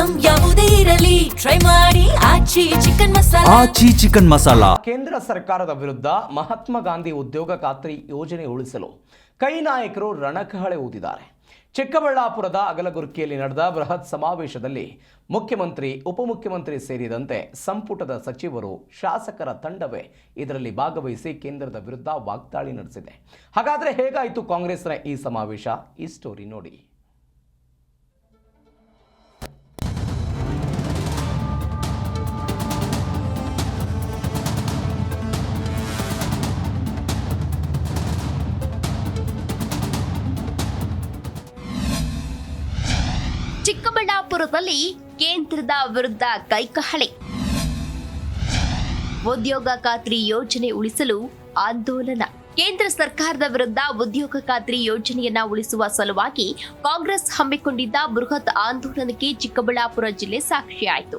Item ಯಾವುದೇ ಇರಲಿ try ಮಾಡಿ ಆಚಿ ಚಿಕನ್ ಮಸಾಲಾ. ಕೇಂದ್ರ ಸರ್ಕಾರದ ವಿರುದ್ಧ ಮಹಾತ್ಮ ಗಾಂಧಿ ಉದ್ಯೋಗ ಖಾತ್ರಿ ಯೋಜನೆ ಉಳಿಸಲು ಕೈ ನಾಯಕರು ರಣಕಹಳೆ ಊದಿದ್ದಾರೆ. ಚಿಕ್ಕಬಳ್ಳಾಪುರದ ಅಗಲಗುರ್ಕಿಯಲ್ಲಿ ನಡೆದ ಬೃಹತ್ ಸಮಾವೇಶದಲ್ಲಿ ಮುಖ್ಯಮಂತ್ರಿ, ಉಪಮುಖ್ಯಮಂತ್ರಿ ಸೇರಿದಂತೆ ಸಂಪುಟದ ಸಚಿವರು, ಶಾಸಕರ ತಂಡವೇ ಇದರಲ್ಲಿ ಭಾಗವಹಿಸಿ ಕೇಂದ್ರದ ವಿರುದ್ಧ ವಾಗ್ದಾಳಿ ನಡೆಸಿದೆ. ಹಾಗಾದರೆ ಹೇಗಾಯಿತು ಕಾಂಗ್ರೆಸ್ನ ಈ ಸಮಾವೇಶ? ಈ ಸ್ಟೋರಿ ನೋಡಿ. ಚಿಕ್ಕಬಳ್ಳಾಪುರದಲ್ಲಿ ಕೇಂದ್ರದ ವಿರುದ್ಧ ಕೈಕಹಳೆ. ಉದ್ಯೋಗ ಖಾತ್ರಿ ಯೋಜನೆ ಉಳಿಸಲು ಆಂದೋಲನ. ಕೇಂದ್ರ ಸರ್ಕಾರದ ವಿರುದ್ಧ ಉದ್ಯೋಗ ಖಾತ್ರಿ ಯೋಜನೆಯನ್ನ ಉಳಿಸುವ ಸಲುವಾಗಿ ಕಾಂಗ್ರೆಸ್ ಹಮ್ಮಿಕೊಂಡಿದ್ದ ಬೃಹತ್ ಆಂದೋಲನಕ್ಕೆ ಚಿಕ್ಕಬಳ್ಳಾಪುರ ಜಿಲ್ಲೆ ಸಾಕ್ಷಿಯಾಯಿತು.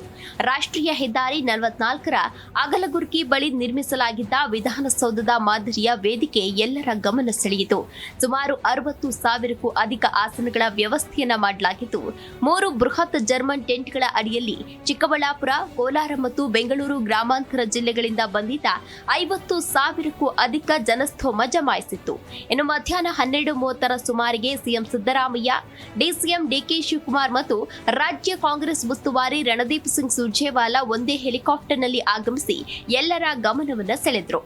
ರಾಷ್ಟ್ರೀಯ ಹೆದ್ದಾರಿ 44ರ ಅಗಲಗುರ್ಕಿ ಬಳಿ ನಿರ್ಮಿಸಲಾಗಿದ್ದ ವಿಧಾನಸೌಧದ ಮಾದರಿಯ ವೇದಿಕೆ ಎಲ್ಲರ ಗಮನ ಸೆಳೆಯಿತು. ಸುಮಾರು 60,000ಕ್ಕೂ ಅಧಿಕ ಆಸನಗಳ ವ್ಯವಸ್ಥೆಯನ್ನ ಮಾಡಲಾಗಿದ್ದು, 3 ಬೃಹತ್ ಜರ್ಮನ್ ಟೆಂಟ್ಗಳ ಅಡಿಯಲ್ಲಿ ಚಿಕ್ಕಬಳ್ಳಾಪುರ, ಕೋಲಾರ ಮತ್ತು ಬೆಂಗಳೂರು ಗ್ರಾಮಾಂತರ ಜಿಲ್ಲೆಗಳಿಂದ ಬಂದಿದ್ದ 50,000ಕ್ಕೂ ಅಧಿಕ ಜನಸ್ಥೋಮ ಜಮಾಯಿಸಿತ್ತು. ಇನ್ನು ಮಧ್ಯಾಹ್ನ 12:30ರ ಸುಮಾರಿಗೆ ಸಿಎಂ ಸಿದ್ದರಾಮಯ್ಯ, ಡಿಸಿಎಂ ಡಿಕೆ ಶಿವಕುಮಾರ್ ಮತ್ತು ರಾಜ್ಯ ಕಾಂಗ್ರೆಸ್ ಉಸ್ತುವಾರಿ ರಣದೀಪ್ ಸಿಂಗ್ ಸುರ್ಜೇವಾಲಾ ಒಂದೇ ಹೆಲಿಕಾಪ್ಟರ್ನಲ್ಲಿ ಆಗಮಿಸಿ ಎಲ್ಲರ ಗಮನವನ್ನ ಸೆಳೆದ್ರು.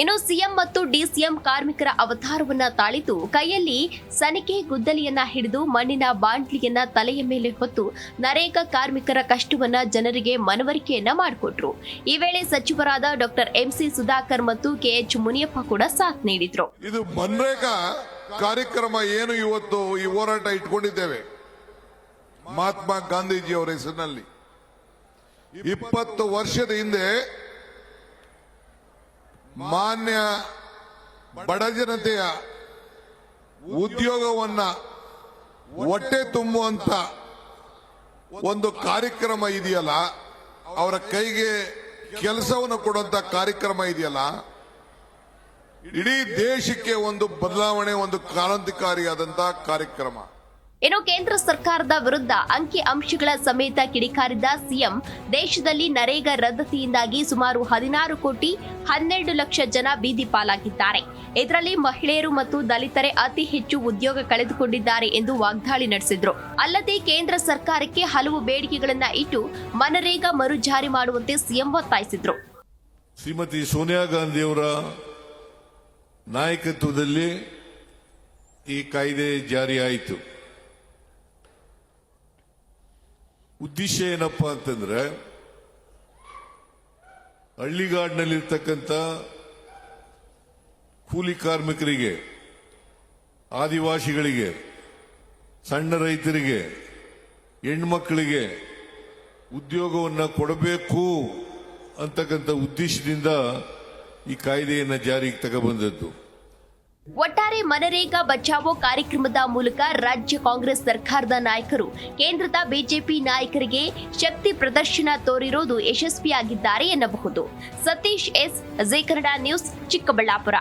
ಇನ್ನು ಸಿಎಂ ಮತ್ತು ಡಿಸಿಎಂ ಕಾರ್ಮಿಕರ ಅವತಾರವನ್ನ ತಾಳಿತು ಕೈಯಲ್ಲಿ ಸನಿಕೆ ಗುದ್ದಲಿಯನ್ನ ಹಿಡಿದು ಮಣ್ಣಿನ ಬಾಂಡ್ಲಿಯನ್ನ ತಲೆಯ ಮೇಲೆ ಹೊತ್ತು ನರೇಗಾ ಕಾರ್ಮಿಕರ ಕಷ್ಟವನ್ನ ಜನರಿಗೆ ಮನವರಿಕೆಯನ್ನ ಮಾಡಿಕೊಟ್ರು. ಈ ವೇಳೆ ಸಚಿವರಾದ ಡಾಕ್ಟರ್ ಎಂಸಿ ಸುಧಾಕರ್ ಮತ್ತು ಕೆಎಚ್ ಮುನಿಯಪ್ಪ ಕೂಡ ಸಾಥ್ ನೀಡಿದ್ರು. ಇದು ಮನ್ರೇಗಾ ಕಾರ್ಯಕ್ರಮ ಏನು ಇವತ್ತು ಈ ಹೋರಾಟ ಇಟ್ಕೊಂಡಿದ್ದೇವೆ ಮಹಾತ್ಮ ಗಾಂಧೀಜಿ ಅವರ ಹೆಸರಿನಲ್ಲಿ 20 ವರ್ಷದ ಹಿಂದೆ ಮಾನ್ಯ ಬಡ ಜನತೆಯ ಉದ್ಯೋಗವನ್ನ ಹೊಟ್ಟೆ ತುಂಬುವಂತ ಒಂದು ಕಾರ್ಯಕ್ರಮ ಇದೆಯಲ್ಲ, ಅವರ ಕೈಗೆ ಕೆಲಸವನ್ನು ಕೊಡುವಂತ ಕಾರ್ಯಕ್ರಮ ಇದೆಯಲ್ಲ, ಇಡೀ ದೇಶಕ್ಕೆ ಒಂದು ಬದಲಾವಣೆ, ಒಂದು ಕ್ರಾಂತಿಕಾರಿಯಾದಂತಹ ಕಾರ್ಯಕ್ರಮ. ಇನ್ನು ಕೇಂದ್ರ ಸರ್ಕಾರದ ವಿರುದ್ಧ ಅಂಕಿ ಅಂಶಗಳ ಸಮೇತ ಕಿಡಿಕಾರಿದ್ದ ಸಿಎಂ, ದೇಶದಲ್ಲಿ ನರೇಗಾ ರದ್ದತಿಯಿಂದಾಗಿ ಸುಮಾರು 16 ಕೋಟಿ 12 ಲಕ್ಷ ಜನ ಬೀದಿ ಪಾಲಾಗಿದ್ದಾರೆ. ಇದರಲ್ಲಿ ಮಹಿಳೆಯರು ಮತ್ತು ದಲಿತರೇ ಅತಿ ಹೆಚ್ಚು ಉದ್ಯೋಗ ಕಳೆದುಕೊಂಡಿದ್ದಾರೆ ಎಂದು ವಾಗ್ದಾಳಿ ನಡೆಸಿದ್ರು. ಅಲ್ಲದೆ ಕೇಂದ್ರ ಸರ್ಕಾರಕ್ಕೆ ಹಲವು ಬೇಡಿಕೆಗಳನ್ನ ಇಟ್ಟು ಮನರೇಗಾ ಮರು ಜಾರಿ ಮಾಡುವಂತೆ ಸಿಎಂ ಒತ್ತಾಯಿಸಿದ್ರು. ಶ್ರೀಮತಿ ಸೋನಿಯಾ ಗಾಂಧಿಯವರ ನಾಯಕತ್ವದಲ್ಲಿ ಈ ಕಾಯ್ದೆ ಜಾರಿಯಾಯಿತು. ಉದ್ದೇಶ ಏನಪ್ಪಾ ಅಂತಂದ್ರೆ, ಹಳ್ಳಿಗಾಡಿನಲ್ಲಿರ್ತಕ್ಕಂಥ ಕೂಲಿ ಕಾರ್ಮಿಕರಿಗೆ, ಆದಿವಾಸಿಗಳಿಗೆ, ಸಣ್ಣ ರೈತರಿಗೆ, ಹೆಣ್ಮಕ್ಕಳಿಗೆ ಉದ್ಯೋಗವನ್ನು ಕೊಡಬೇಕು ಅಂತಕ್ಕಂಥ ಉದ್ದೇಶದಿಂದ ಈ ಕಾಯ್ದೆಯನ್ನು ಜಾರಿಗೆ ತಗೊಬಂದದ್ದು. ಒಟ್ಟಾರೆ ಮನರೇಗಾ ಬಚಾವೋ ಕಾರ್ಯಕ್ರಮದ ಮೂಲಕ ರಾಜ್ಯ ಕಾಂಗ್ರೆಸ್ ಸರ್ಕಾರದ ನಾಯಕರು ಕೇಂದ್ರದ ಬಿಜೆಪಿ ನಾಯಕರಿಗೆ ಶಕ್ತಿ ಪ್ರದರ್ಶನ ತೋರಿರುವುದು ಯಶಸ್ವಿಯಾಗಿದ್ದಾರೆ ಎನ್ನಬಹುದು. Satish S, Zee Kannada news, Chikkaballapur.